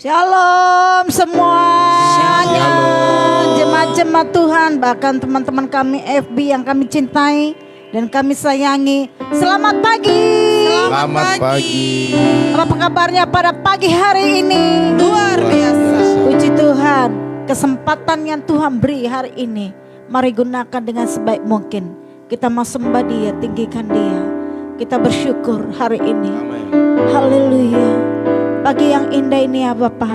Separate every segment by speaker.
Speaker 1: Shalom semuanya.
Speaker 2: Shalom.
Speaker 1: Jemaat-jemaat Tuhan, bahkan teman-teman kami FB yang kami cintai dan kami sayangi. Selamat pagi.
Speaker 2: Selamat pagi.
Speaker 1: Apa kabarnya pada pagi hari ini?
Speaker 3: Luar biasa.
Speaker 1: Puji Tuhan, kesempatan yang Tuhan beri hari ini, mari gunakan dengan sebaik mungkin. Kita mau sembah Dia, tinggikan Dia. Kita bersyukur hari ini.
Speaker 2: Amin.
Speaker 1: Haleluya. Pagi yang indah ini ya Bapa,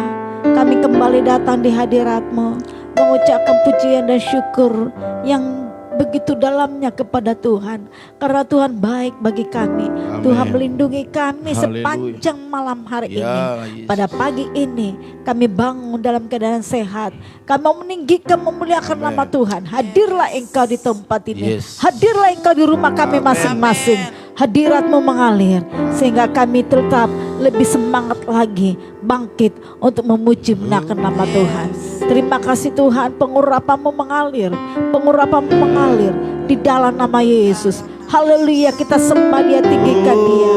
Speaker 1: kami kembali datang di hadirat-Mu, mengucapkan pujian dan syukur yang begitu dalamnya kepada Tuhan. Karena Tuhan baik bagi kami.
Speaker 2: Amin.
Speaker 1: Tuhan melindungi kami
Speaker 2: Haleluya.
Speaker 1: sepanjang malam hari
Speaker 2: Ya,
Speaker 1: ini.
Speaker 2: Yesus.
Speaker 1: Pada pagi ini kami bangun dalam keadaan sehat. Kami mau meninggikan, memuliakan
Speaker 2: Amin.
Speaker 1: nama Tuhan. Hadirlah Engkau di tempat ini.
Speaker 2: Yes.
Speaker 1: Hadirlah Engkau di rumah kami masing-masing. Hadirat-Mu mengalir sehingga kami tetap lebih semangat lagi bangkit untuk memuji menaikkan nama Tuhan. Terima kasih Tuhan, pengurapan-Mu mengalir, pengurapan-Mu mengalir di dalam nama Yesus. Haleluya, kita sembah Dia, tinggikan Dia.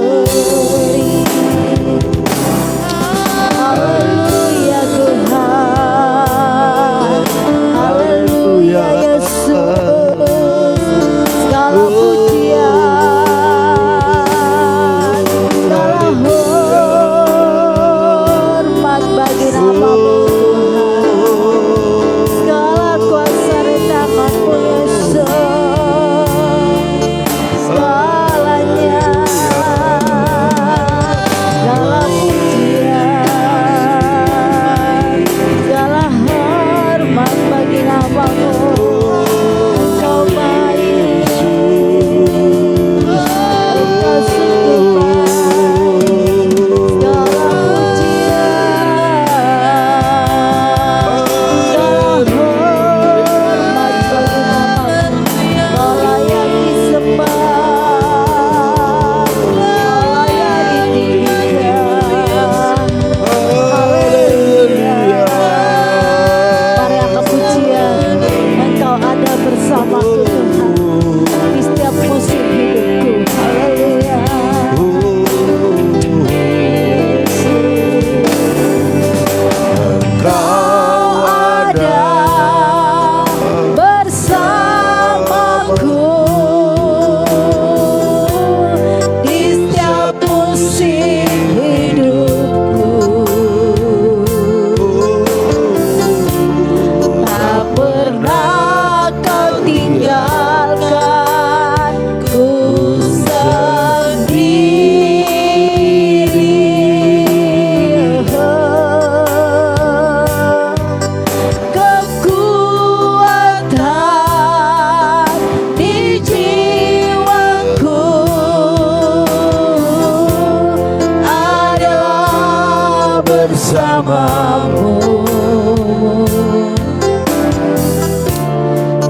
Speaker 1: Glory. Haleluya Tuhan. Haleluya Yesus. Segala pujian, segala hormat bagi nama-Mu Tuhan. Segala kuasa di tangan-Mu Yesus. Segalanya, segala pujian, segala hormat bagi nama-Mu. Engkau baik, Engkau sungguh baik. Segala pujian, segala hormat bagi nama-Mu. Kau layak disembah, Kau layak ditinggikan. Haleluya. Mari angkat pujian, Engkau ada bersamaku Tuhan di setiap musim hidupku. Haleluya. Kau ada bersamaku di setiap musim hidupku. Tak pernah Kau tinggalkan ku sendiri. Kekuatan di jiwaku adalah bersama-Mu.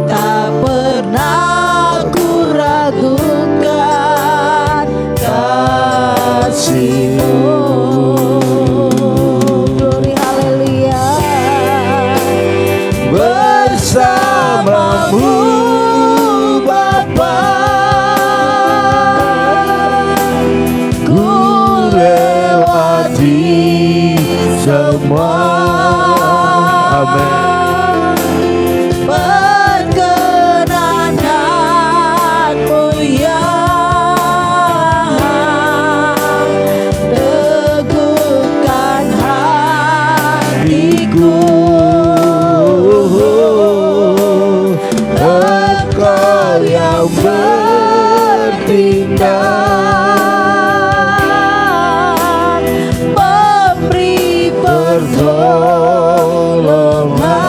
Speaker 1: Tak pernah ku ragukan kasih-Mu. Glory, haleluya. Bersama-Mu Bapa, ku lewati semua.
Speaker 2: Amin.
Speaker 1: Perkenanan-Mu yang teguhkan hatiku. Engkau yang bertindak, memberi pertolongan.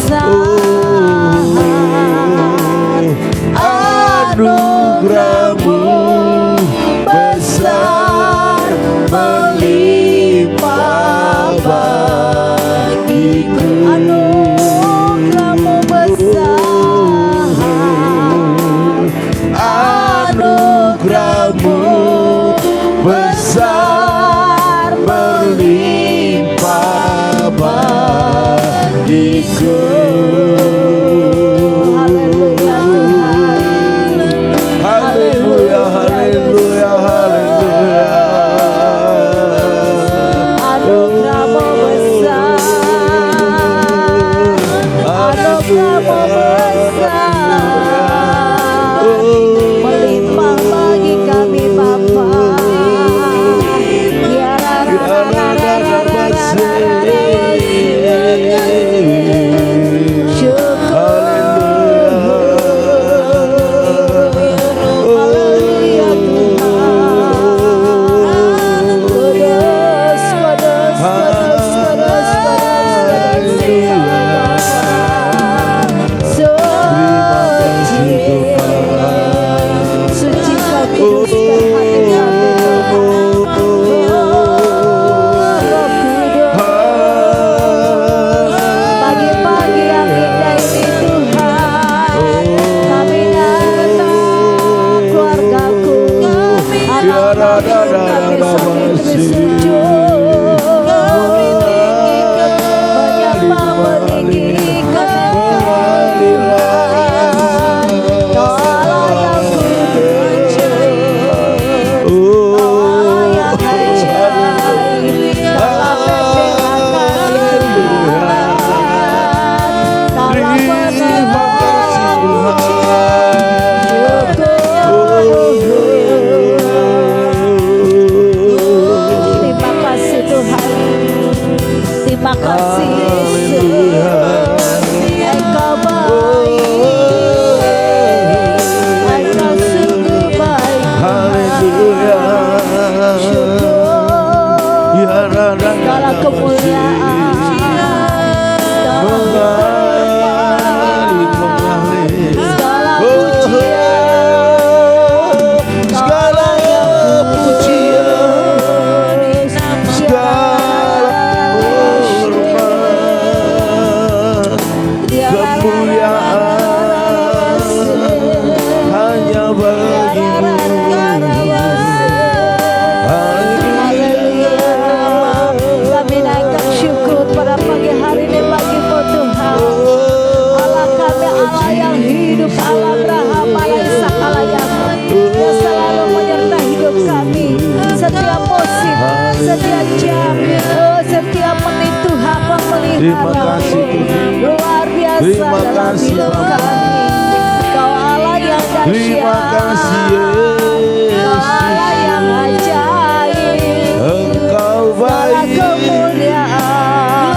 Speaker 1: besar,
Speaker 2: anugerahmu besar melimpah bagiku.
Speaker 1: anugerahmu besar,
Speaker 2: Anugerahmu besar melimpah bagiku.
Speaker 1: haleluya Tuhan,
Speaker 2: Haleluya, haleluya, haleluya.
Speaker 1: anugerahmu besar, anugerahmu besar, melimpah bagi kami Bapa. Ya ra ra ra ra ra ra ra ra ra. Haleluya Tuhan, kudus, kudus, kudus, kudus, kudus, kudus, suci, suci kami hati kami, Roh Kudus. Pagi-pagi yang indah ini Tuhan, kami datang, keluargaku, anak-anakku, kami sambil bersujud, menyembah, meninggikan Tuhan. Kau Allah yang kudus, Kau Allah yang ajaib, dalam membelakan Tuhan, dalam terima kasih Tuhan, terima kasih Yesus, Engkau baik, Engkau sungguh baik Tuhan. Syukur, segala kemuliaan, segala pujian,
Speaker 2: Segala pujian, segala hormat, kemuliaan hanya bagimu.
Speaker 1: Haleluya. Kami naikkan syukur pada pagi hari ini bagimu Tuhan. Allah kami, Allah yang hidup, Allah Abraham, Allah Ishak, Allah Yakub, yang selalu menyertai hidup kami. Setiap musim, setiap jam, setiap menit Tuhan
Speaker 2: Terima kasih,
Speaker 1: memelihara.
Speaker 2: Tuhan.
Speaker 1: Luar biasa
Speaker 2: Terima
Speaker 1: dalam
Speaker 2: kasih,
Speaker 1: hidup
Speaker 2: Bapa.
Speaker 1: kami. Kau Allah yang dahsyat.
Speaker 2: Terima kasih,
Speaker 1: Kau Allah yang ajaib.
Speaker 2: Engkau
Speaker 1: Segala
Speaker 2: baik,
Speaker 1: kemuliaan,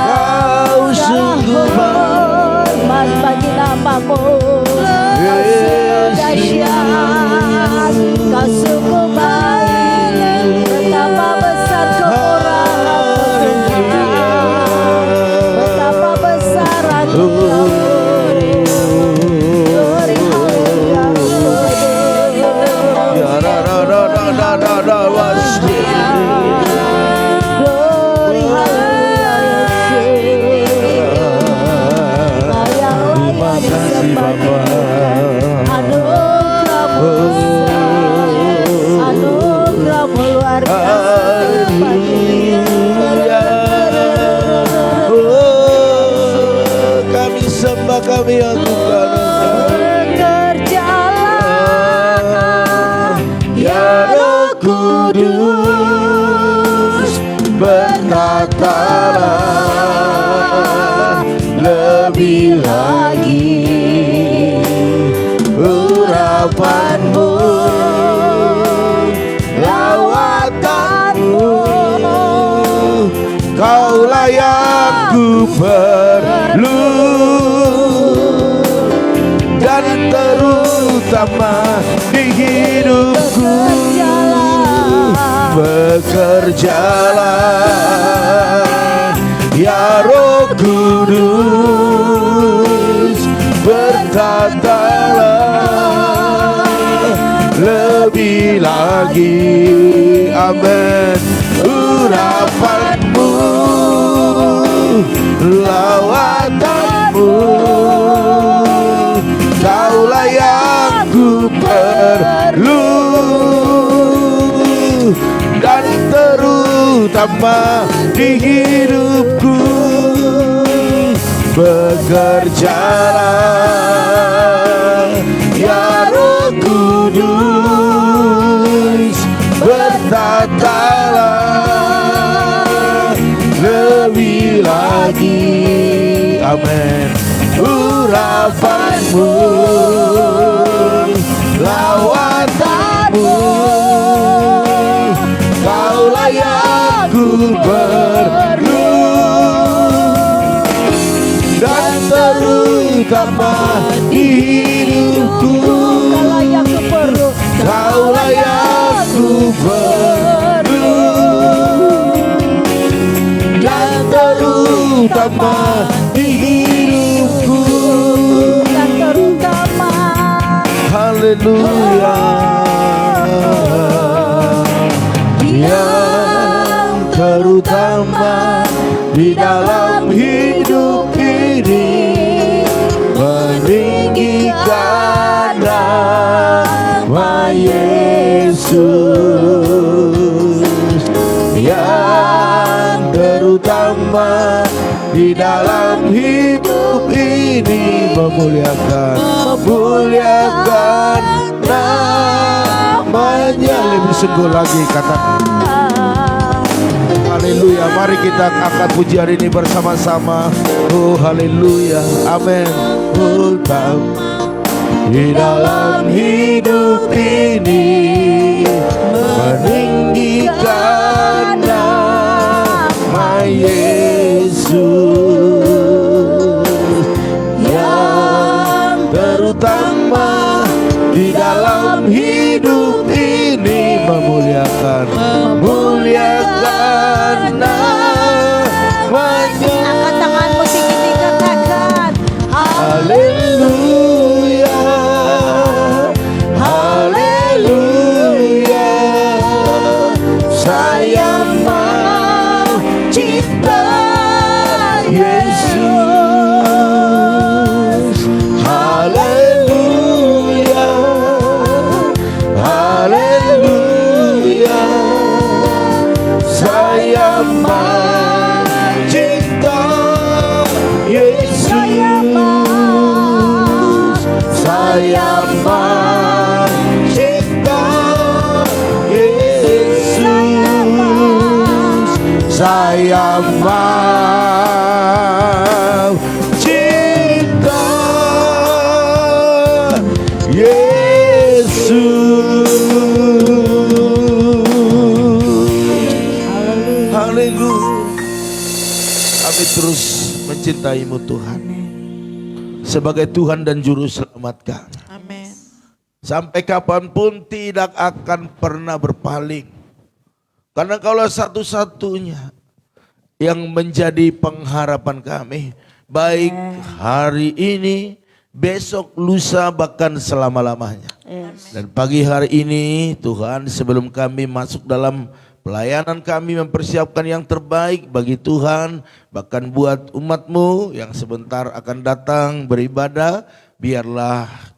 Speaker 2: Kau sungguh baik.
Speaker 1: hormat bagi namamu. Kau sungguh dahsyat, Kau sungguh baik. Betapa besar kemurahan-Mu Tuhan, betapa besar anugerah-Mu. Glory, haleluya,
Speaker 2: Ya ra ra ra ra ra ra ra wasi.
Speaker 1: glory, haleluya, Yesus.
Speaker 2: Terima kasih Bapa.
Speaker 1: Anugerah-Mu besar, anugerah-Mu luar biasa
Speaker 2: Haleluya. Kami sembah, kami aguhkan Engkau.
Speaker 1: Bekerjalah ya Roh Kudus,
Speaker 2: Berkatalah lebih lagi urapan-Mu, lawatan-Mu. Kaulah yang ku perlu, dan terutama di hidupku. Bekerjalah ya Roh Kudus, Ta'ala lebih lagi. Amin. Urapanmu, lawatanmu, Kaulah yang ku perlu, dan terutama di hidupku. Bekerjalah ya Roh Kudus, bertatalah lebih lagi. Amin. Urapanmu, lawatanmu, Kaulah yang ku perlu, dan terutama di hidupku.
Speaker 1: Kaulah yang ku perlu,
Speaker 2: Kaulah yang ku perlu, dan terutama di hidupku.
Speaker 1: dan terutama.
Speaker 2: Haleluya. Yang terutama di dalam hidup ini, meninggikan nama Yesus. Yang terutama di dalam hidup ini, memuliakan namanya. Lebih sungguh lagi katakan haleluya. Mari kita angkat pujian ini bersama-sama. Oh haleluya. Amin. Di dalam hidup ini, meninggikan nama Yesus. Yang terutama di dalam hidup ini, memuliakan namanya.
Speaker 1: Angkat tanganmu tinggi, katakan
Speaker 2: Haleluya, haleluya. Saya mau cinta Yesus. Haleluya, haleluya. Saya mau cinta Yesus. Saya mau cinta Yesus. Saya mau cinta Yesus. Haleluya. Kami terus mencintaimu Tuhan, sebagai Tuhan dan Juru Selamat kami.
Speaker 3: Amin.
Speaker 2: Sampai kapanpun tidak akan pernah berpaling. Karena Kaulah satu-satunya yang menjadi pengharapan kami. Baik hari ini, besok, lusa, bahkan selama-lamanya. Dan pagi hari ini Tuhan, sebelum kami masuk dalam pelayanan, kami mempersiapkan yang terbaik bagi Tuhan, bahkan buat umat-Mu yang sebentar akan datang beribadah. Biarlah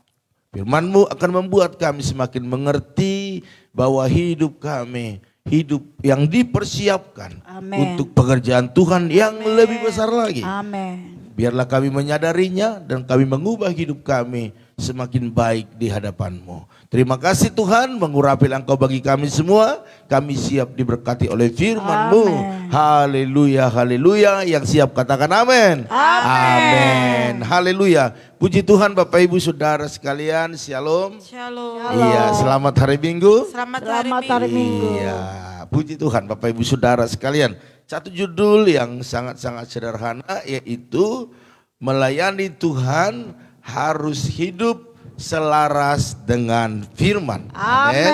Speaker 2: firman-Mu akan membuat kami semakin mengerti bahwa hidup kami, hidup yang dipersiapkan
Speaker 1: Amin.
Speaker 2: untuk pekerjaan Tuhan yang lebih besar lagi.
Speaker 1: Amin.
Speaker 2: Biarlah kami menyadarinya dan kami mengubah hidup kami semakin baik di hadapan-Mu. Terima kasih Tuhan, mengurapi Engkau bagi kami semua. Kami siap diberkati oleh firman-Mu.
Speaker 1: Amin.
Speaker 2: Haleluya, haleluya. Yang siap katakan amin. Amin. Haleluya. Puji Tuhan Bapak Ibu Saudara sekalian. Shalom.
Speaker 3: Shalom.
Speaker 2: Iya, selamat hari Minggu.
Speaker 3: Selamat
Speaker 1: hari Minggu.
Speaker 2: Iya, puji Tuhan Bapak Ibu Saudara sekalian. Satu judul yang sangat-sangat sederhana, yaitu melayani Tuhan harus hidup selaras dengan firman.
Speaker 1: Amin.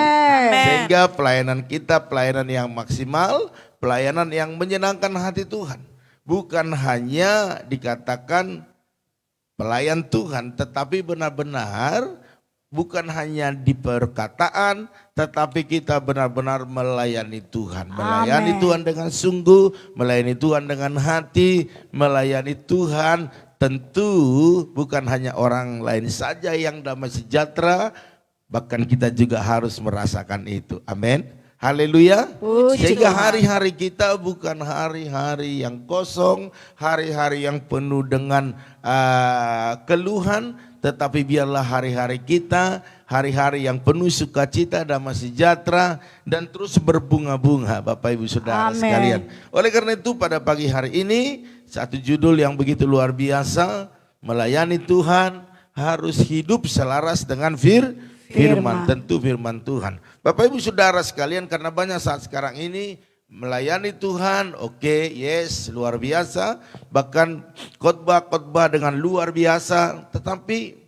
Speaker 2: Sehingga pelayanan kita pelayanan yang maksimal, pelayanan yang menyenangkan hati Tuhan. Bukan hanya dikatakan pelayan Tuhan, tetapi benar-benar bukan hanya di perkataan, tetapi kita benar-benar melayani Tuhan. Melayani
Speaker 1: Amin.
Speaker 2: Tuhan dengan sungguh, melayani Tuhan dengan hati, melayani Tuhan tentu bukan hanya orang lain saja yang damai sejahtera, bahkan kita juga harus merasakan itu. Amin. Haleluya.
Speaker 1: Puji
Speaker 2: Sehingga
Speaker 1: Tuhan.
Speaker 2: hari-hari kita bukan hari-hari yang kosong, hari-hari yang penuh dengan keluhan, tetapi biarlah hari-hari kita, hari-hari yang penuh sukacita, damai sejahtera, dan terus berbunga-bunga Bapak Ibu Saudara
Speaker 1: Amin.
Speaker 2: sekalian. Oleh karena itu pada pagi hari ini, satu judul yang begitu luar biasa, melayani Tuhan harus hidup selaras dengan firman, tentu firman Tuhan. Bapak Ibu Saudara sekalian, karena banyak saat sekarang ini melayani Tuhan, oke, yes, luar biasa. Bahkan khotbah-khotbah dengan luar biasa, tetapi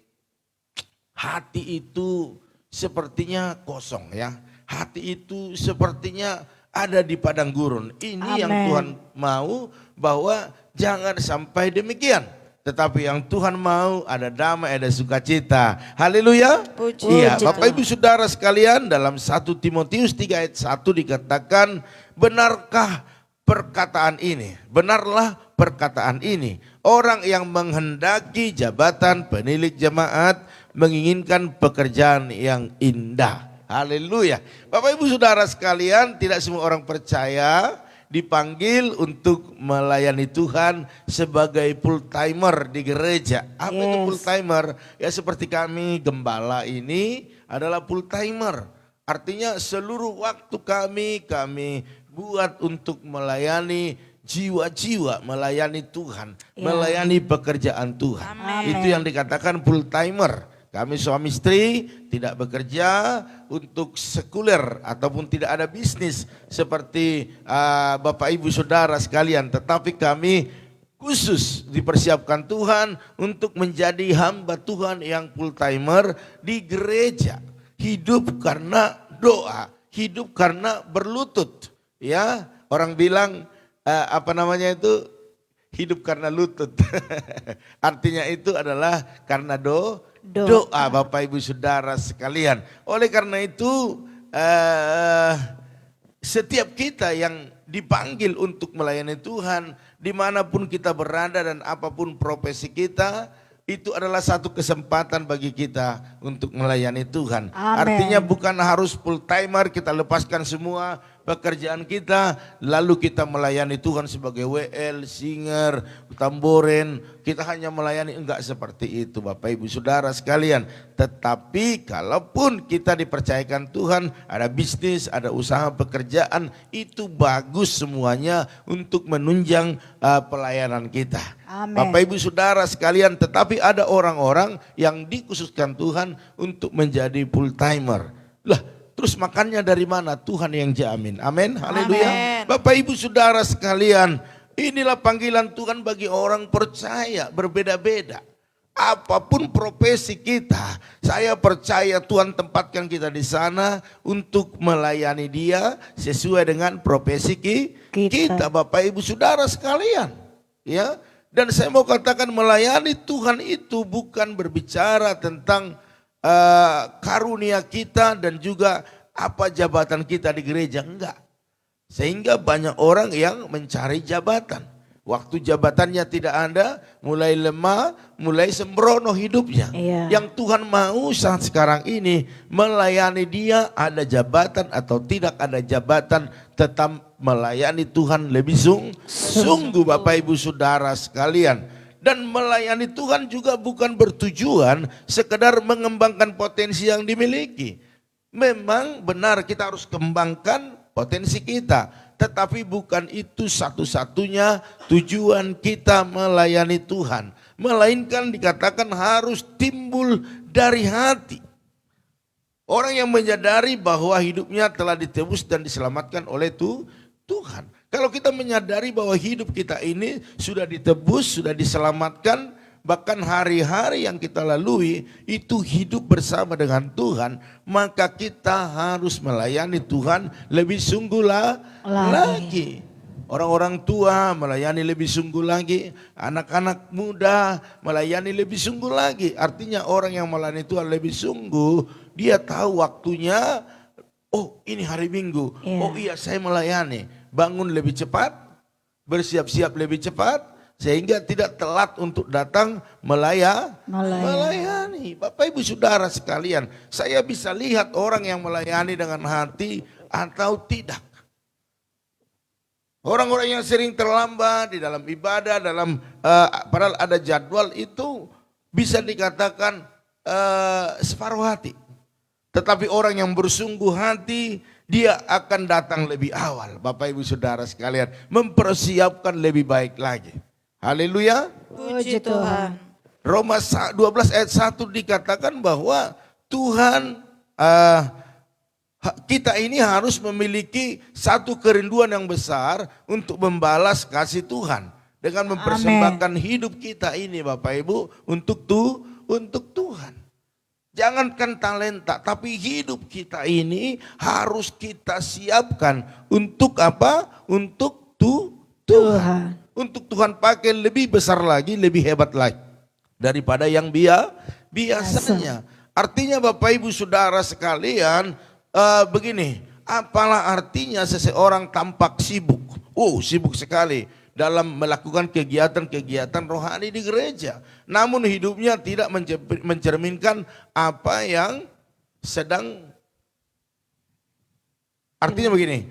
Speaker 2: hati itu sepertinya kosong ya. Hati itu sepertinya ada di padang gurun. Ini yang
Speaker 1: Amin.
Speaker 2: Tuhan mau, bahwa jangan sampai demikian. Tetapi yang Tuhan mau ada damai, ada sukacita. Haleluya.
Speaker 1: Puji
Speaker 2: Iya,
Speaker 1: Tuhan.
Speaker 2: Bapak Ibu Saudara sekalian, dalam 1 Timotius 3 ayat 1 dikatakan, benarkah perkataan ini? Benarlah perkataan ini. Orang yang menghendaki jabatan penilik jemaat menginginkan pekerjaan yang indah. Haleluya. Bapak Ibu Saudara sekalian, tidak semua orang percaya dipanggil untuk melayani Tuhan sebagai full timer di gereja. Apa itu
Speaker 1: Yes.
Speaker 2: full timer? Ya seperti kami gembala ini adalah full timer. Artinya seluruh waktu kami buat untuk melayani jiwa-jiwa, melayani Tuhan,
Speaker 1: Ya.
Speaker 2: melayani pekerjaan Tuhan.
Speaker 1: Amin.
Speaker 2: Itu yang dikatakan full timer. Kami suami istri tidak bekerja untuk sekuler ataupun tidak ada bisnis seperti Bapak Ibu Saudara sekalian. Tetapi kami khusus dipersiapkan Tuhan untuk menjadi hamba Tuhan yang full timer di gereja. Hidup karena doa, hidup karena berlutut. Ya, orang bilang hidup karena lutut. Artinya itu adalah karena doa Bapak Ibu Saudara sekalian. Oleh karena itu setiap kita yang dipanggil untuk melayani Tuhan, dimanapun kita berada dan apapun profesi kita, itu adalah satu kesempatan bagi kita untuk melayani Tuhan.
Speaker 1: Amin.
Speaker 2: Artinya bukan harus full timer, kita lepaskan semua pekerjaan kita, lalu kita melayani Tuhan sebagai WL, singer, tamboren. Kita hanya melayani, enggak seperti itu Bapak Ibu Saudara sekalian. Tetapi kalaupun kita dipercayakan Tuhan, ada bisnis, ada usaha pekerjaan, itu bagus semuanya untuk menunjang pelayanan kita.
Speaker 1: Amin.
Speaker 2: Bapak Ibu Saudara sekalian, tetapi ada orang-orang yang dikhususkan Tuhan untuk menjadi full timer. Lah, terus makannya dari mana? Tuhan yang jamin. Amin. Haleluya.
Speaker 1: Amin.
Speaker 2: Bapak Ibu Saudara sekalian, inilah panggilan Tuhan bagi orang percaya, berbeda-beda. Apapun profesi kita, saya percaya Tuhan tempatkan kita di sana untuk melayani Dia sesuai dengan profesi kita, Bapak Ibu Saudara sekalian. Ya, dan saya mau katakan melayani Tuhan itu bukan berbicara tentang karunia kita dan juga apa jabatan kita di gereja, enggak. Sehingga banyak orang yang mencari jabatan. Waktu jabatannya tidak ada, mulai lemah, mulai sembrono hidupnya.
Speaker 1: Iya.
Speaker 2: Yang Tuhan mau saat sekarang ini melayani Dia, ada jabatan atau tidak ada jabatan, tetap melayani Tuhan lebih sungguh Bapak Ibu Saudara sekalian. Dan melayani Tuhan juga bukan bertujuan sekedar mengembangkan potensi yang dimiliki. Memang benar kita harus kembangkan potensi kita. Tetapi bukan itu satu-satunya tujuan kita melayani Tuhan. Melainkan dikatakan harus timbul dari hati. Orang yang menyadari bahwa hidupnya telah ditebus dan diselamatkan oleh Tuhan. Kalau kita menyadari bahwa hidup kita ini sudah ditebus, sudah diselamatkan, bahkan hari-hari yang kita lalui itu hidup bersama dengan Tuhan, maka kita harus melayani Tuhan lebih sungguh lagi. Orang-orang tua melayani lebih sungguh lagi, anak-anak muda melayani lebih sungguh lagi. Artinya orang yang melayani Tuhan lebih sungguh, dia tahu waktunya, oh ini hari Minggu,
Speaker 1: Iya.
Speaker 2: oh iya saya melayani. Bangun lebih cepat, bersiap-siap lebih cepat, sehingga tidak telat untuk datang melayani. Bapak Ibu Saudara sekalian, saya bisa lihat orang yang melayani dengan hati atau tidak. Orang-orang yang sering terlambat di dalam ibadah, padahal ada jadwal itu bisa dikatakan separuh hati. Tetapi orang yang bersungguh hati, dia akan datang lebih awal. Bapak Ibu Saudara sekalian, mempersiapkan lebih baik lagi. Haleluya.
Speaker 1: Puji Tuhan.
Speaker 2: Roma 12 ayat 1 dikatakan bahwa Tuhan kita ini harus memiliki satu kerinduan yang besar untuk membalas kasih Tuhan dengan mempersembahkan hidup kita ini Bapak Ibu untuk Tuhan. Jangankan talenta, tapi hidup kita ini harus kita siapkan untuk apa? Untuk Tuhan. Untuk Tuhan pakai lebih besar lagi, lebih hebat lagi daripada yang biasanya. Artinya Bapak Ibu Saudara sekalian, begini, apalah artinya seseorang tampak sibuk, sibuk sekali dalam melakukan kegiatan-kegiatan rohani di gereja, namun hidupnya tidak mencerminkan apa yang sedang. Artinya begini,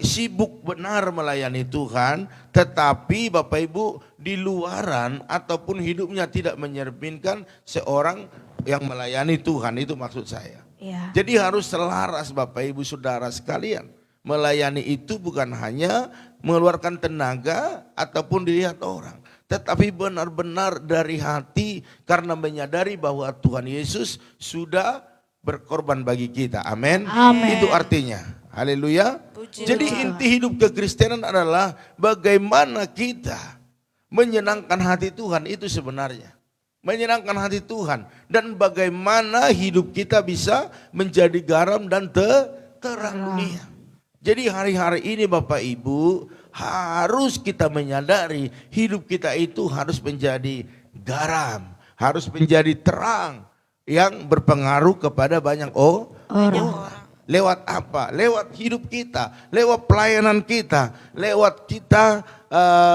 Speaker 2: sibuk benar melayani Tuhan, tetapi Bapak Ibu di luaran ataupun hidupnya tidak mencerminkan seorang yang melayani Tuhan, itu maksud saya.
Speaker 1: Ya.
Speaker 2: Jadi harus selaras Bapak Ibu Saudara sekalian. Melayani itu bukan hanya mengeluarkan tenaga ataupun dilihat orang, tetapi benar-benar dari hati karena menyadari bahwa Tuhan Yesus sudah berkorban bagi kita. Amin. Itu artinya. Haleluya. Jadi inti hidup kekristenan adalah bagaimana kita menyenangkan hati Tuhan, itu sebenarnya. Menyenangkan hati Tuhan dan bagaimana hidup kita bisa menjadi garam dan terang dunia. Jadi hari-hari ini Bapak Ibu harus kita menyadari hidup kita itu harus menjadi garam, harus menjadi terang yang berpengaruh kepada banyak orang. Lewat apa? Lewat hidup kita, lewat pelayanan kita, lewat kita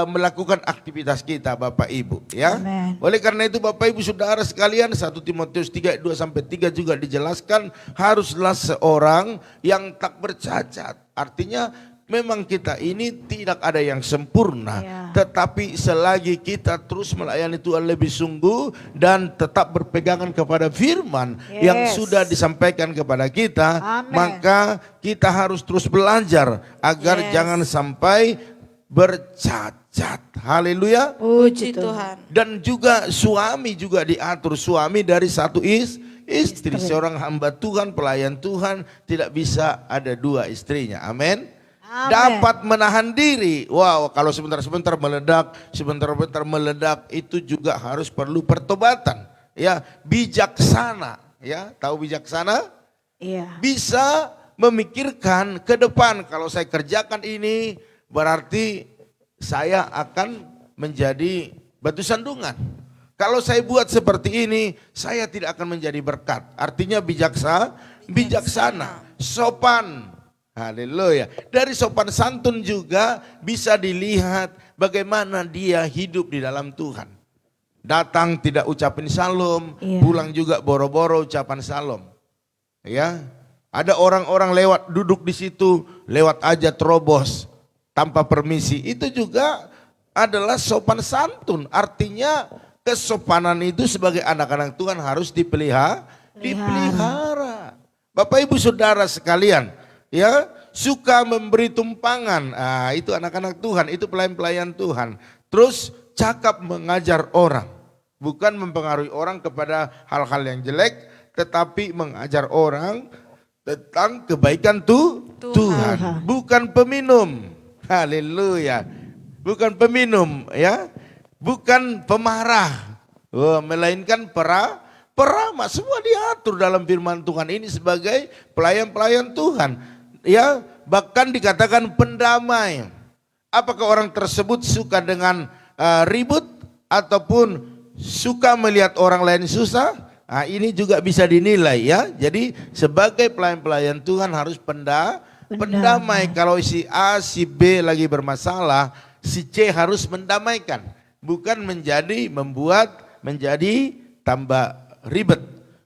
Speaker 2: melakukan aktivitas kita Bapak Ibu ya.
Speaker 1: Amen.
Speaker 2: Oleh karena itu Bapak Ibu Saudara sekalian, 1 Timotius 3 ayat 2-3 juga dijelaskan haruslah seorang yang tak bercacat. Artinya memang kita ini tidak ada yang sempurna, tetapi selagi kita terus melayani Tuhan lebih sungguh dan tetap berpegangan kepada firman yang sudah disampaikan kepada kita, maka kita harus terus belajar agar jangan sampai bercacat. Haleluya.
Speaker 1: Puji Tuhan.
Speaker 2: Dan juga suami juga diatur, suami dari satu istri. Seorang hamba Tuhan, pelayan Tuhan tidak bisa ada dua istrinya. Amin. Dapat menahan diri. Wow, kalau sebentar-sebentar meledak, itu juga harus perlu pertobatan. Ya, bijaksana. Ya, tahu bijaksana?
Speaker 1: Iya.
Speaker 2: Bisa memikirkan ke depan. Kalau saya kerjakan ini, berarti saya akan menjadi batu sandungan. Kalau saya buat seperti ini, saya tidak akan menjadi berkat. Artinya bijaksana, sopan. Haleluya. Dari sopan santun juga bisa dilihat bagaimana dia hidup di dalam Tuhan. Datang tidak ucapin salam, pulang juga boro-boro ucapan salam. Ya. Ada orang-orang lewat duduk di situ, lewat aja terobos tanpa permisi. Itu juga adalah sopan santun. Artinya kesopanan itu sebagai anak-anak Tuhan harus dipelihara. Bapak Ibu Saudara sekalian, ya, suka memberi tumpangan. Itu anak-anak Tuhan, itu pelayan-pelayan Tuhan. Terus cakap mengajar orang, bukan mempengaruhi orang kepada hal-hal yang jelek, tetapi mengajar orang tentang kebaikan Tuhan. Bukan peminum. Haleluya. Bukan peminum, ya. Bukan pemarah. Melainkan peramah. Semua diatur dalam firman Tuhan ini sebagai pelayan-pelayan Tuhan. Ya, bahkan dikatakan pendamai. Apakah orang tersebut suka dengan ribut ataupun suka melihat orang lain susah? Nah, ini juga bisa dinilai ya. Jadi sebagai pelayan-pelayan Tuhan harus pendamai. Kalau si A, si B lagi bermasalah, si C harus mendamaikan. Bukan menjadi tambah ribet.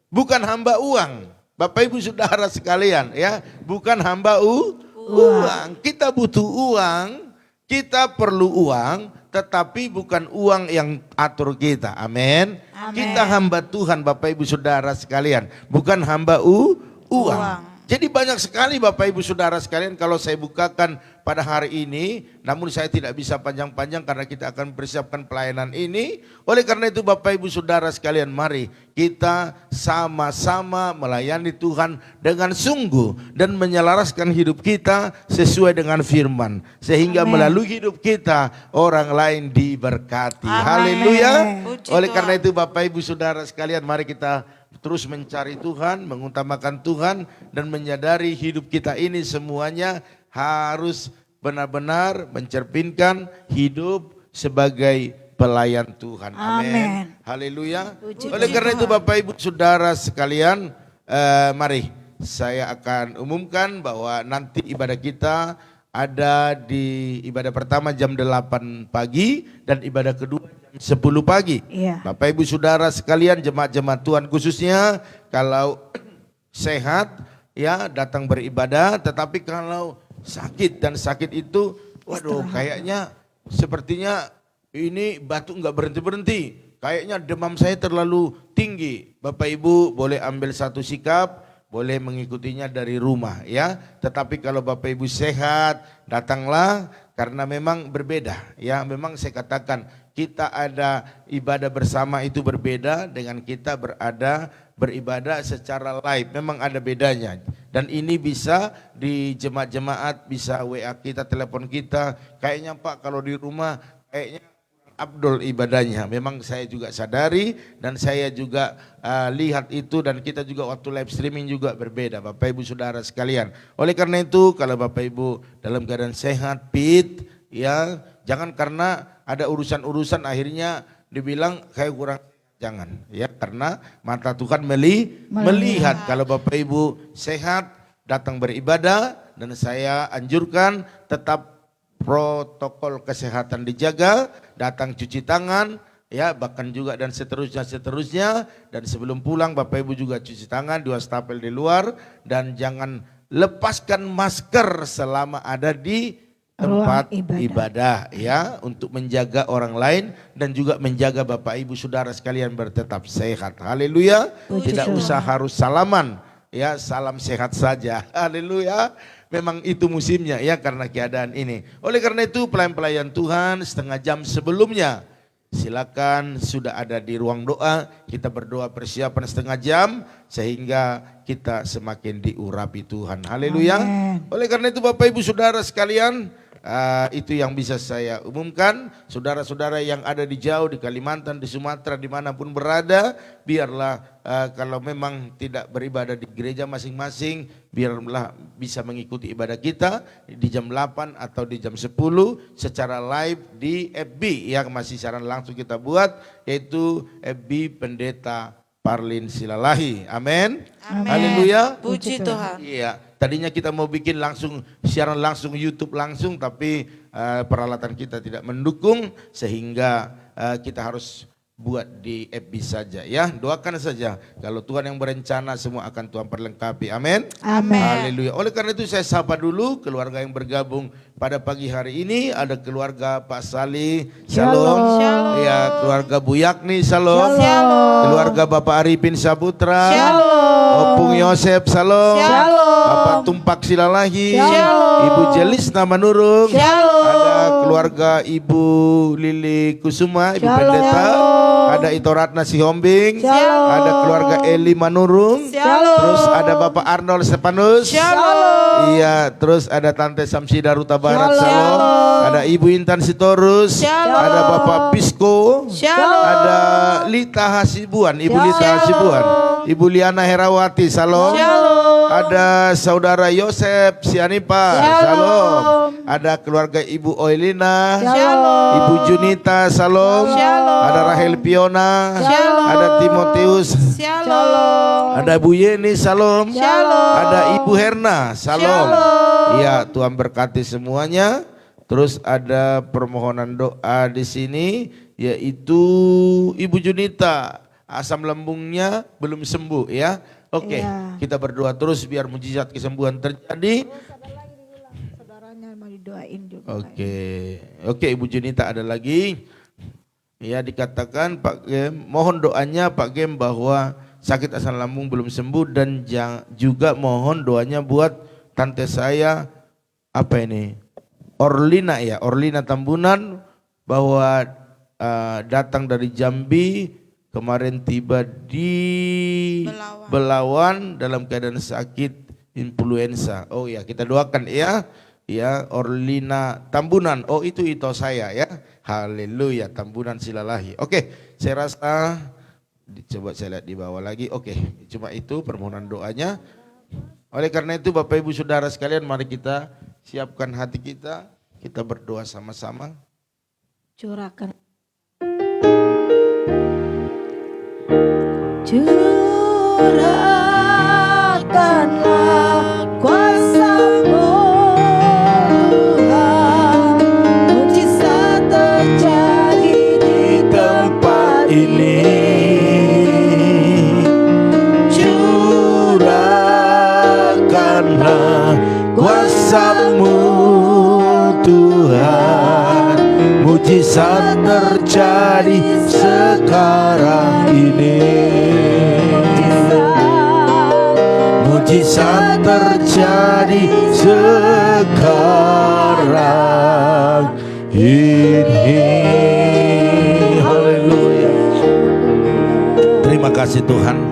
Speaker 2: Bukan hamba uang. Bapak Ibu Saudara sekalian ya. Bukan hamba uang. Kita butuh uang, kita perlu uang, tetapi bukan uang yang atur kita. Amin. Kita hamba Tuhan Bapak Ibu Saudara sekalian, bukan hamba uang. Jadi banyak sekali Bapak Ibu Saudara sekalian kalau saya bukakan pada hari ini, namun saya tidak bisa panjang-panjang karena kita akan persiapkan pelayanan ini. Oleh karena itu Bapak Ibu Saudara sekalian, mari kita sama-sama melayani Tuhan dengan sungguh dan menyelaraskan hidup kita sesuai dengan firman. Sehingga melalui hidup kita orang lain diberkati. Haleluya. Oleh karena itu Bapak Ibu Saudara sekalian, mari kita terus mencari Tuhan, mengutamakan Tuhan, dan menyadari hidup kita ini semuanya harus benar-benar mencerminkan hidup sebagai pelayan Tuhan. Amin. Haleluya. Oleh karena itu Bapak Ibu Saudara sekalian, mari saya akan umumkan bahwa nanti ibadah kita ada di ibadah pertama jam 8 pagi dan ibadah kedua jam 10 pagi. Bapak Ibu Saudara sekalian, jemaat-jemaat Tuhan khususnya kalau sehat ya datang beribadah, tetapi kalau sakit dan sakit itu waduh kayaknya sepertinya ini batu enggak berhenti-berhenti. Kayaknya demam saya terlalu tinggi. Bapak Ibu boleh ambil satu sikap, boleh mengikutinya dari rumah ya. Tetapi kalau Bapak Ibu sehat, datanglah karena memang berbeda ya. Memang saya katakan kita ada ibadah bersama itu berbeda dengan kita beribadah secara live. Memang ada bedanya. Dan ini bisa di jemaat-jemaat, bisa WA kita, telepon kita. Kayaknya Pak kalau di rumah kayaknya Abdul ibadahnya. Memang saya juga sadari dan saya juga lihat itu, dan kita juga waktu live streaming juga berbeda Bapak Ibu Saudara sekalian. Oleh karena itu kalau Bapak Ibu dalam keadaan sehat, fit ya, jangan karena ada urusan-urusan akhirnya dibilang kayak kurang, jangan ya, karena mata Tuhan melihat. Kalau Bapak Ibu sehat datang beribadah, dan saya anjurkan tetap protokol kesehatan dijaga, datang cuci tangan ya, bahkan juga dan seterusnya, dan sebelum pulang Bapak Ibu juga cuci tangan, 2 stapel di luar, dan jangan lepaskan masker selama ada di tempat ibadah ya, untuk menjaga orang lain dan juga menjaga Bapak Ibu Saudara sekalian bertetap sehat. Haleluya. Tidak usah harus salaman ya, salam sehat saja. Haleluya. Memang itu musimnya ya karena keadaan ini. Oleh karena itu pelayan-pelayan Tuhan setengah jam sebelumnya silakan sudah ada di ruang doa, kita berdoa persiapan setengah jam sehingga kita semakin diurapi Tuhan. Haleluya. Oleh karena itu Bapak Ibu Saudara sekalian, itu yang bisa saya umumkan. Saudara-saudara yang ada di jauh, di Kalimantan, di Sumatera, dimanapun berada, biarlah kalau memang tidak beribadah di gereja masing-masing, biarlah bisa mengikuti ibadah kita di jam 8 atau di jam 10 secara live di FB yang masih siaran langsung kita buat, yaitu FB Pendeta Parlin Silalahi. Amin. Haleluya.
Speaker 3: Puji Tuhan.
Speaker 2: Iya. Tadinya kita mau bikin langsung siaran langsung YouTube langsung, tapi peralatan kita tidak mendukung sehingga kita harus buat di FB saja ya. Doakan saja kalau Tuhan yang berencana semua akan Tuhan perlengkapi. Amin. Haleluya. Oleh karena itu saya sapa dulu keluarga yang bergabung pada pagi hari ini. Ada keluarga Pak Salih, Shalom. Ya, keluarga Bu Yakni, Shalom. Keluarga Bapak Arifin Saputra, Opung Yosep, Shalom. Bapak Tumpak Silalahi, Ibu Jelisna Manurung, ada keluarga Ibu Lili Kusuma, Ibu Pendeta, ada Ito Ratna Sihombing, ada keluarga Eli Manurung, terus ada Bapak Arnold Stepanus, iya, terus ada Tante Samsida Ruta Barat, Shalom, ada Ibu Intan Sitorus, ada Bapak Pisko, ada Lita Hasibuan, Ibu Lita Hasibuan, Ibu Liana Herawati, Shalom, Ada saudara Yosep Sianipa. Shalom. Ada keluarga Ibu Oilina.
Speaker 1: Shalom.
Speaker 2: Ibu Junita. Shalom. Ada Rahel Piona. Ada Timotius. Ada Bu Yeni. Shalom. Ada Ibu Herna. Shalom. Iya, Tuhan berkati semuanya. Terus ada permohonan doa di sini, yaitu Ibu Junita, asam lambungnya belum sembuh ya. Oke, kita berdoa terus biar mujizat kesembuhan terjadi.
Speaker 1: Saudaranya mau didoain juga.
Speaker 2: Oke, Ibu Junita ada lagi. Ya, dikatakan Pak Gem, mohon doanya Pak Gem bahwa sakit asam lambung belum sembuh, dan juga mohon doanya buat tante saya Orlina Tambunan, bahwa datang dari Jambi, kemarin tiba di Belawan dalam keadaan sakit influenza. Oh ya, kita doakan ya Orlina Tambunan. Oh itu saya ya. Haleluya, Tambunan Silalahi. Oke, saya rasa coba saya lihat di bawah lagi. Oke, cuma itu permohonan doanya. Oleh karena itu Bapak Ibu Saudara sekalian, mari kita siapkan hati kita berdoa sama-sama.
Speaker 1: Curahkan. Curahkanlah kuasa-Mu Tuhan, mujizat terjadi di tempat ini.
Speaker 2: Curahkanlah kuasa-Mu Tuhan, mujizat terjadi sekarang ini. Mujizat terjadi sekarang ini. Haleluya. Terima kasih Tuhan.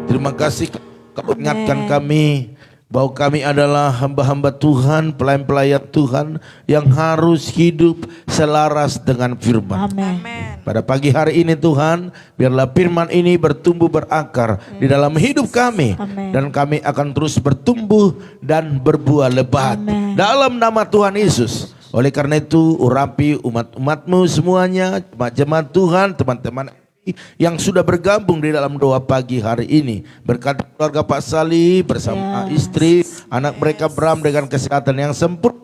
Speaker 2: Terima kasih Kau ingatkan kami bahwa kami adalah hamba-hamba Tuhan, pelayan-pelayan Tuhan yang harus hidup selaras dengan firman.
Speaker 1: Amin.
Speaker 2: Pada pagi hari ini Tuhan, biarlah firman ini bertumbuh berakar di dalam hidup kami.
Speaker 1: Amin.
Speaker 2: Dan kami akan terus bertumbuh dan berbuah lebat.
Speaker 1: Amin.
Speaker 2: Dalam nama Tuhan Yesus. Oleh karena itu urapi umat-umatmu semuanya, jemaat Tuhan, teman-teman yang sudah bergabung di dalam doa pagi hari ini. Berkat keluarga Pak Sali bersama istri, anak mereka Bram dengan kesehatan yang sempurna.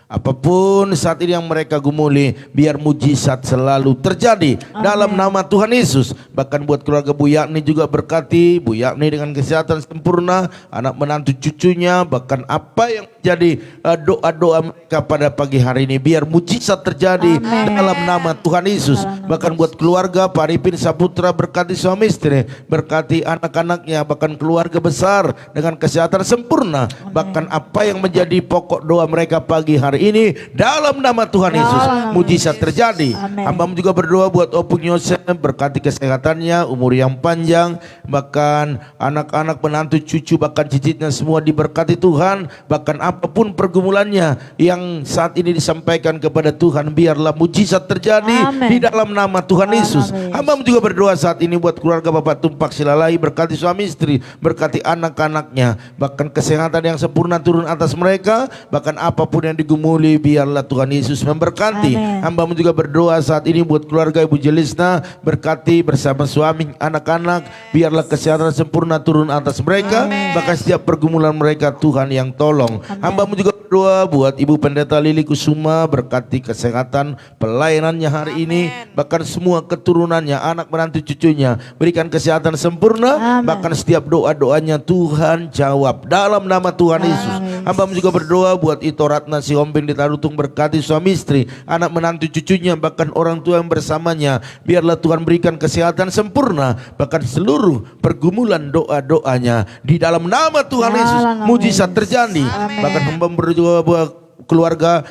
Speaker 2: Apapun saat ini yang mereka gumuli, biar mujizat selalu terjadi. Amen. Dalam nama Tuhan Yesus. Bahkan buat keluarga Bu Yakni juga berkati Bu Yakni dengan kesehatan sempurna, anak menantu cucunya, bahkan apa yang jadi doa-doa mereka pada pagi hari ini, biar mujizat terjadi. Amen. Dalam nama Tuhan Yesus. Bahkan buat keluarga Pak Arifin Saputra, berkati suami istri, berkati anak-anaknya, bahkan keluarga besar dengan kesehatan sempurna. Amen. Bahkan apa yang menjadi pokok doa mereka pagi hari ini, dalam nama Tuhan Yesus, mujizat terjadi. Hamba juga berdoa buat Opung Yosef, berkati kesehatannya, umur yang panjang, bahkan anak-anak, menantu, cucu, bahkan cicitnya semua diberkati Tuhan. Bahkan apapun pergumulannya yang saat ini disampaikan kepada Tuhan, biarlah mujizat terjadi. Amen. Di dalam nama Tuhan Yesus. Hamba juga berdoa saat ini buat keluarga Bapak Tumpak Silalahi, berkati suami istri, berkati anak-anaknya, bahkan kesehatan yang sempurna turun atas mereka. Bahkan apapun yang digumuli, biarlah Tuhan Yesus memberkati. Hamba juga berdoa saat ini buat keluarga Ibu Jelisna, berkati bersama suami, anak-anak, biarlah kesehatan sempurna turun atas mereka. Amen. Bahkan setiap pergumulan mereka Tuhan yang tolong. Hamba juga berdoa buat Ibu Pendeta Lili Kusuma, berkati kesehatan pelayanannya hari ini, bahkan semua keturunannya, anak menantu cucunya, berikan kesehatan sempurna. Bahkan setiap doa-doanya Tuhan jawab dalam nama Tuhan Yesus. Hamba juga berdoa buat Ito Ratna Sihombing di Tarutung, berkati suami istri, anak menantu cucunya, bahkan orang tua yang bersamanya, biarlah Tuhan berikan kesehatan sempurna. Bahkan seluruh pergumulan doa-doanya di dalam nama Tuhan Yesus, mujizat terjadi. Bahkan hamba berdoa buat keluarga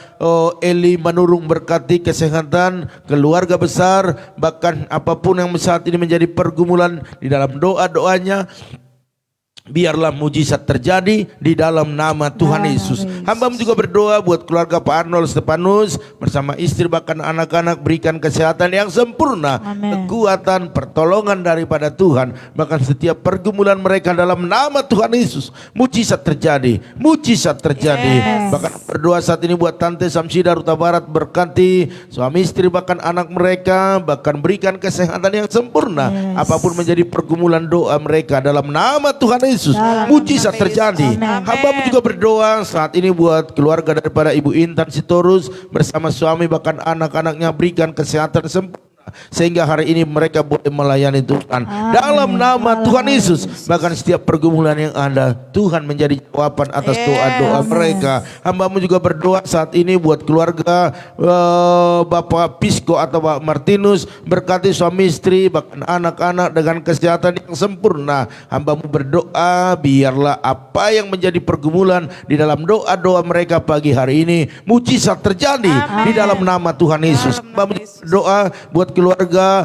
Speaker 2: Eli Manurung, berkati kesehatan keluarga besar, bahkan apapun yang saat ini menjadi pergumulan di dalam doa-doanya, biarlah mujizat terjadi di dalam nama Tuhan Yesus. Hamba juga berdoa buat keluarga Pak Arnold Stefanus bersama istri bahkan anak-anak, berikan kesehatan yang sempurna, kekuatan, pertolongan daripada Tuhan. Bahkan setiap pergumulan mereka dalam nama Tuhan Yesus, mujizat terjadi, mujizat terjadi. Bahkan berdoa saat ini buat Tante Samsida Ruta Barat, berkati suami istri bahkan anak mereka, bahkan berikan kesehatan yang sempurna. Apapun menjadi pergumulan doa mereka dalam nama Tuhan Yesus, mujizat terjadi. Hamba juga berdoa saat ini buat keluarga daripada Ibu Intan Sitorus bersama suami bahkan anak-anaknya, berikan kesehatan sempurna sehingga hari ini mereka boleh melayani Tuhan dalam nama Tuhan Yesus. Bahkan setiap pergumulan yang ada, Tuhan menjadi jawaban atas doa-doa mereka. Hamba juga berdoa saat ini buat keluarga Bapak Pisco atau Bapak Martinus, berkati suami istri bahkan anak-anak dengan kesehatan yang sempurna. Hamba berdoa biarlah apa yang menjadi pergumulan di dalam doa-doa mereka pagi hari ini, mujizat terjadi di dalam nama Tuhan Yesus. Hamba berdoa buat keluarga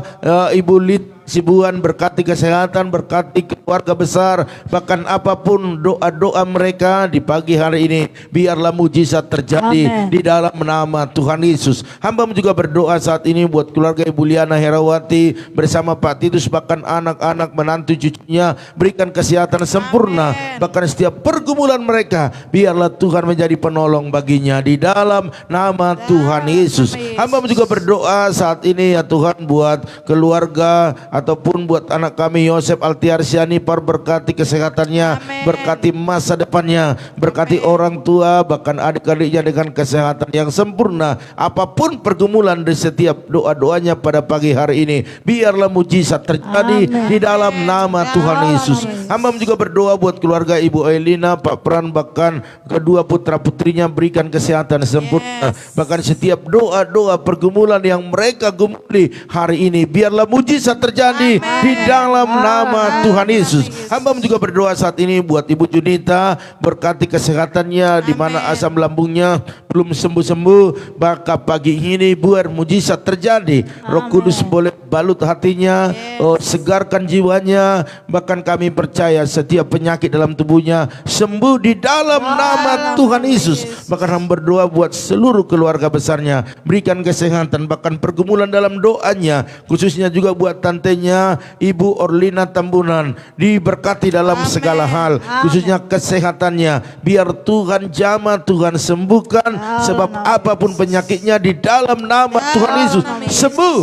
Speaker 2: Ibu Lid Sibuan, berkati kesehatan, berkati keluarga besar, bahkan apapun doa-doa mereka di pagi hari ini, biarlah mujizat terjadi di dalam nama Tuhan Yesus. Hamba juga berdoa saat ini buat keluarga Ibu Liana Herawati bersama Pak Titus, bahkan anak-anak, menantu, cucunya, berikan kesehatan sempurna. Bahkan setiap pergumulan mereka, biarlah Tuhan menjadi penolong baginya di dalam nama Tuhan Yesus. Hamba juga berdoa saat ini ya Tuhan buat keluarga ataupun buat anak kami Yosef Altiarsiani, berkati kesehatannya, berkati masa depannya, berkati orang tua bahkan adik-adiknya dengan kesehatan yang sempurna. Apapun pergumulan di setiap doa-doanya pada pagi hari ini, biarlah mujizat terjadi di dalam nama Tuhan Yesus. Hamba juga berdoa buat keluarga Ibu Elina, Pak Pran, bahkan kedua putra-putrinya, berikan kesehatan sempurna. Bahkan setiap doa-doa pergumulan yang mereka gumuli hari ini, biarlah mujizat terjadi di dalam nama Tuhan Yesus. Hamba juga berdoa saat ini buat Ibu Junita, berkati kesehatannya di mana asam lambungnya belum sembuh-sembuh, maka pagi ini biar mujizat terjadi. Roh Kudus boleh balut hatinya, segarkan jiwanya. Bahkan kami percaya setiap penyakit dalam tubuhnya sembuh di dalam nama Tuhan Yesus. Bahkan hamba berdoa buat seluruh keluarga besarnya, berikan kesehatan, bahkan pergumulan dalam doanya, khususnya juga buat tantenya Ibu Orlina Tambunan, diberkati dalam segala hal, khususnya kesehatannya. Biar Tuhan jamah, Tuhan sembuhkan, sebab apapun penyakitnya di dalam nama Tuhan Yesus sembuh,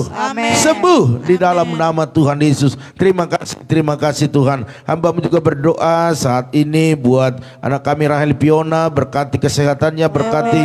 Speaker 2: sembuh di dalam nama Tuhan Yesus. Terima kasih Tuhan. Hamba juga berdoa saat ini buat anak kami Rahel Piona, berkati kesehatannya, berkati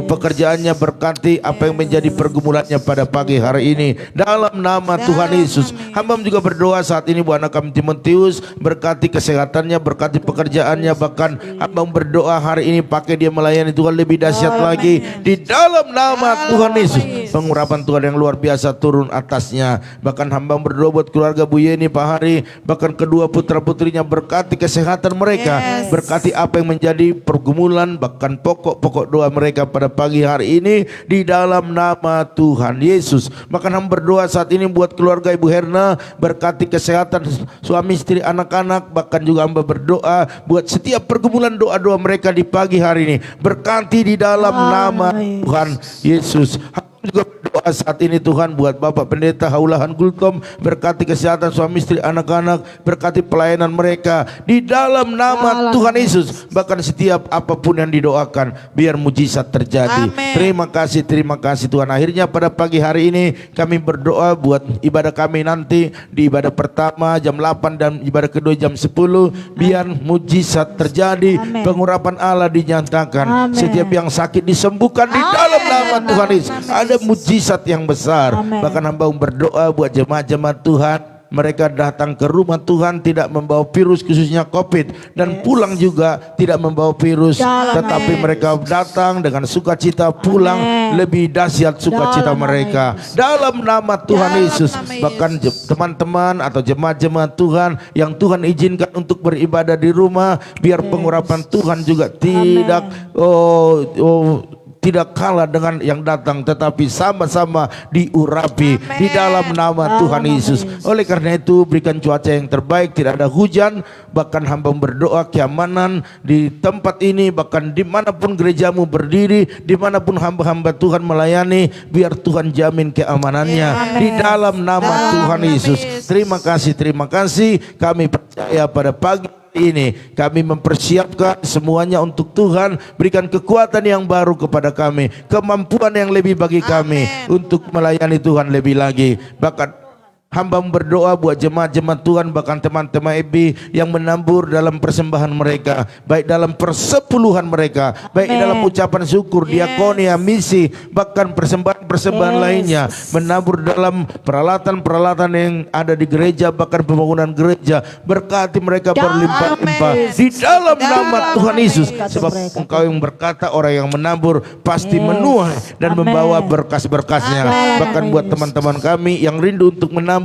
Speaker 2: pekerjaannya, berkati apa yang menjadi pergumulannya pada pagi hari ini dalam nama Tuhan Yesus. Hamba juga berdoa saat ini buat anak kami Timotius, berkati kesehatannya, berkati pekerjaannya. Bahkan hamba berdoa hari ini pakai dia melayani Tuhan lebih dahsyat lagi di dalam nama Tuhan Yesus. Pengurapan Tuhan yang luar biasa turun atasnya. Bahkan hamba berdoa buat keluarga Bu Yeni, Pak Hari, bahkan kedua putra-putrinya, berkati kesehatan mereka, berkati apa yang menjadi pergumulan, bahkan pokok-pokok doa mereka pada pagi hari ini di dalam nama Tuhan Yesus. Bahkan hamba berdoa saat ini buat keluarga Ibu Herna, berkati kesehatan suami istri anak-anak. Bahkan juga hamba berdoa buat setiap pergumulan doa-doa mereka di pagi hari ini, berkati di dalam nama Tuhan Yesus. Juga berdoa saat ini Tuhan buat Bapak Pendeta Haulahan Gultom, berkati kesehatan suami istri anak-anak, berkati pelayanan mereka di dalam nama Tuhan Yesus. Bahkan setiap apapun yang didoakan, biar mujizat terjadi. Terima kasih Tuhan. Akhirnya pada pagi hari ini kami berdoa buat ibadah kami nanti di ibadah pertama jam 8 dan ibadah kedua jam 10, biar mujizat terjadi, pengurapan Allah dinyatakan, setiap yang sakit disembuhkan di dalam nama Tuhan Yesus. Ada mujizat yang besar. Bahkan hamba berdoa buat jemaat-jemaat Tuhan, mereka datang ke rumah Tuhan tidak membawa virus, khususnya COVID, dan pulang juga tidak membawa virus, tetapi mereka datang dengan sukacita, pulang lebih dahsyat sukacita mereka dalam nama Tuhan Yesus. Bahkan teman-teman atau jemaat-jemaat Tuhan yang Tuhan izinkan untuk beribadah di rumah, biar pengurapan Tuhan juga tidak kalah dengan yang datang, tetapi sama-sama diurapi di dalam nama Tuhan Yesus. Oleh karena itu berikan cuaca yang terbaik, tidak ada hujan, bahkan hamba berdoa keamanan di tempat ini, bahkan dimanapun gerejamu berdiri, dimanapun hamba-hamba Tuhan melayani, biar Tuhan jamin keamanannya di dalam nama Tuhan Yesus. Terima kasih, kami percaya pada pagi ini kami mempersiapkan semuanya untuk Tuhan. Berikan kekuatan yang baru kepada kami, kemampuan yang lebih bagi kami untuk melayani Tuhan lebih lagi. Bahkan hamba berdoa buat jemaat-jemaat Tuhan, bahkan teman-teman EBI yang menabur dalam persembahan mereka, baik dalam persepuluhan mereka, baik dalam ucapan syukur, diakonia, misi, bahkan persembahan-persembahan lainnya, menabur dalam peralatan-peralatan yang ada di gereja, bahkan pembangunan gereja. Berkati mereka berlimpah-limpah di dalam nama Tuhan Yesus, sebab Engkau yang berkata orang yang menabur pasti menuai dan membawa berkas-berkasnya. Bahkan buat teman-teman kami yang rindu untuk menabur,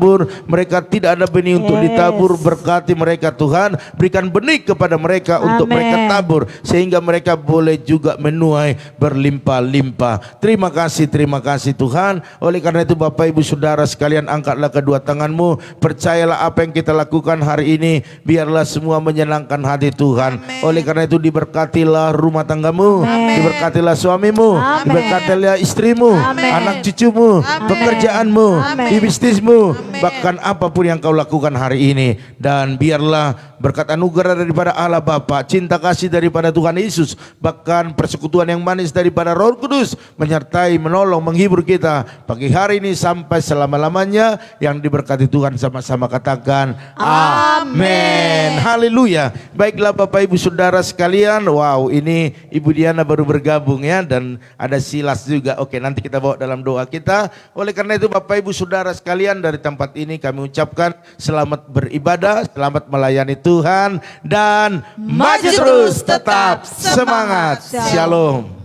Speaker 2: mereka tidak ada benih untuk ditabur, berkati mereka Tuhan, berikan benih kepada mereka untuk mereka tabur, sehingga mereka boleh juga menuai berlimpah-limpah. Terima kasih Tuhan. Oleh karena itu Bapak Ibu Saudara sekalian, angkatlah kedua tanganmu, percayalah apa yang kita lakukan hari ini, biarlah semua menyenangkan hati Tuhan. Oleh karena itu diberkatilah rumah tanggamu, diberkatilah suamimu, diberkatilah istrimu, anak cucumu, pekerjaanmu, di bisnismu, bahkan apapun yang kau lakukan hari ini. Dan biarlah berkat anugerah daripada Allah Bapa, cinta kasih daripada Tuhan Yesus, bahkan persekutuan yang manis daripada Roh Kudus menyertai, menolong, menghibur kita pagi hari ini sampai selama-lamanya. Yang diberkati Tuhan sama-sama katakan amin. Haleluya. Baiklah Bapak Ibu Saudara sekalian, wow, ini Ibu Diana baru bergabung ya, dan ada Silas juga. Oke, nanti kita bawa dalam doa kita. Oleh karena itu Bapak Ibu Saudara sekalian, dari tempat ini kami ucapkan selamat beribadah, selamat melayani Tuhan, dan maju terus, tetap semangat. Shalom.